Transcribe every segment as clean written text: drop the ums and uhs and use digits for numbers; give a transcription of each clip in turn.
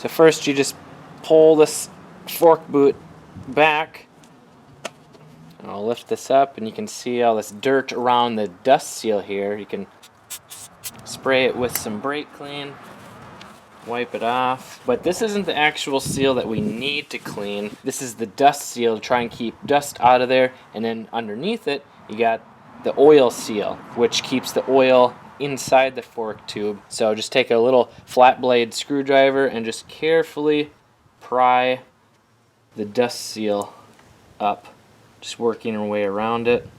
So first you just pull this fork boot back. I'll lift this up and you can see all this dirt around the dust seal here. You can spray it with some brake clean, wipe it off. But this isn't the actual seal that we need to clean. This is the dust seal to try and keep dust out of there. And then underneath it, you got the oil seal, which keeps the oil inside the fork tube. So just take a little flat blade screwdriver and just carefully pry the dust seal up, just working our way around it.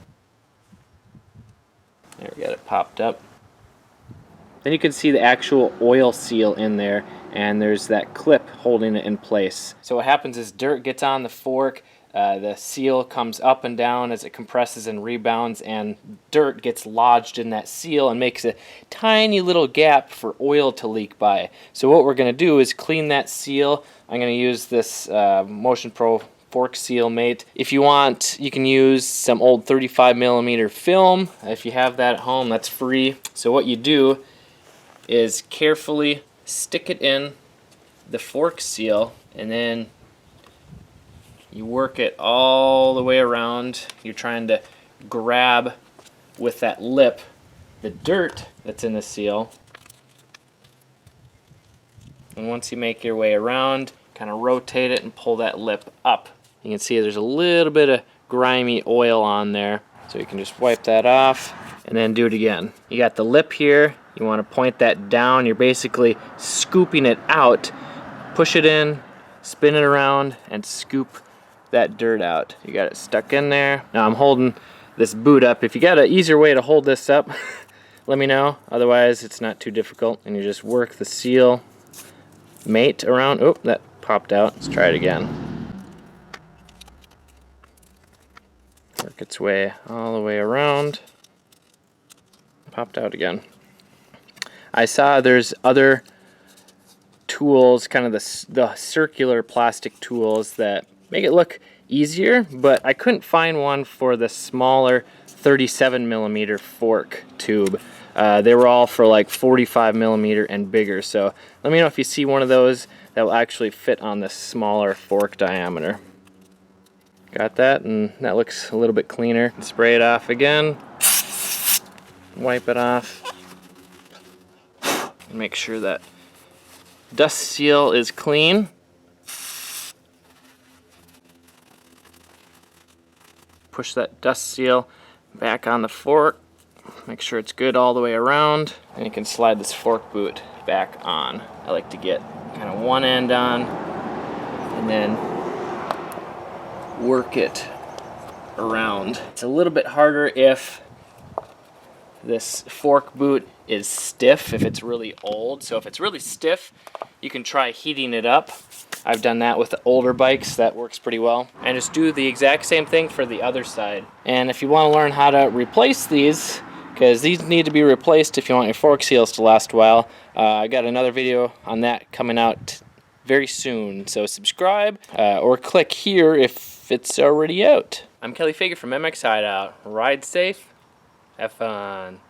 There, we got it popped up. Then you can see the actual oil seal in there, and there's that clip holding it in place. So what happens is dirt gets on the fork, the seal comes up and down as it compresses and rebounds, and dirt gets lodged in that seal and makes a tiny little gap for oil to leak by. So what we're going to do is clean that seal. I'm going to use this Motion Pro fork seal mate. If you want, you can use some old 35mm film. If you have that at home, that's free. So what you do is carefully stick it in the fork seal, and then you work it all the way around. You're trying to grab with that lip the dirt that's in the seal. And once you make your way around, kind of rotate it and pull that lip up. You can see there's a little bit of grimy oil on there. So you can just wipe that off and then do it again. You got the lip here. You want to point that down. You're basically scooping it out. Push it in, spin it around, and scoop that dirt out. You got it stuck in there. Now I'm holding this boot up. If you got an easier way to hold this up, let me know. Otherwise, it's not too difficult. And you just work the seal mate around. Oh, that popped out. Let's try it again. Work its way all the way around. Popped out again. I saw there's other tools, kind of the circular plastic tools that make it look easier, but I couldn't find one for the smaller 37mm fork tube. They were all for like 45mm and bigger, so let me know if you see one of those that will actually fit on the smaller fork diameter. Got that, and that looks a little bit cleaner. Spray it off again, wipe it off, and make sure that dust seal is clean. Push that dust seal back on the fork, make sure it's good all the way around, and you can slide this fork boot back on. I like to get kind of one end on and then work it around. It's a little bit harder if this fork boot is stiff, if it's really old. So if it's really stiff, you can try heating it up. I've done that with the older bikes. That works pretty well. And just do the exact same thing for the other side. And if you want to learn how to replace these, because these need to be replaced if you want your fork seals to last a while, I got another video on that coming out very soon. So subscribe or click here if it's already out. I'm Kelly Fager from MX Hideout. Ride safe, have fun.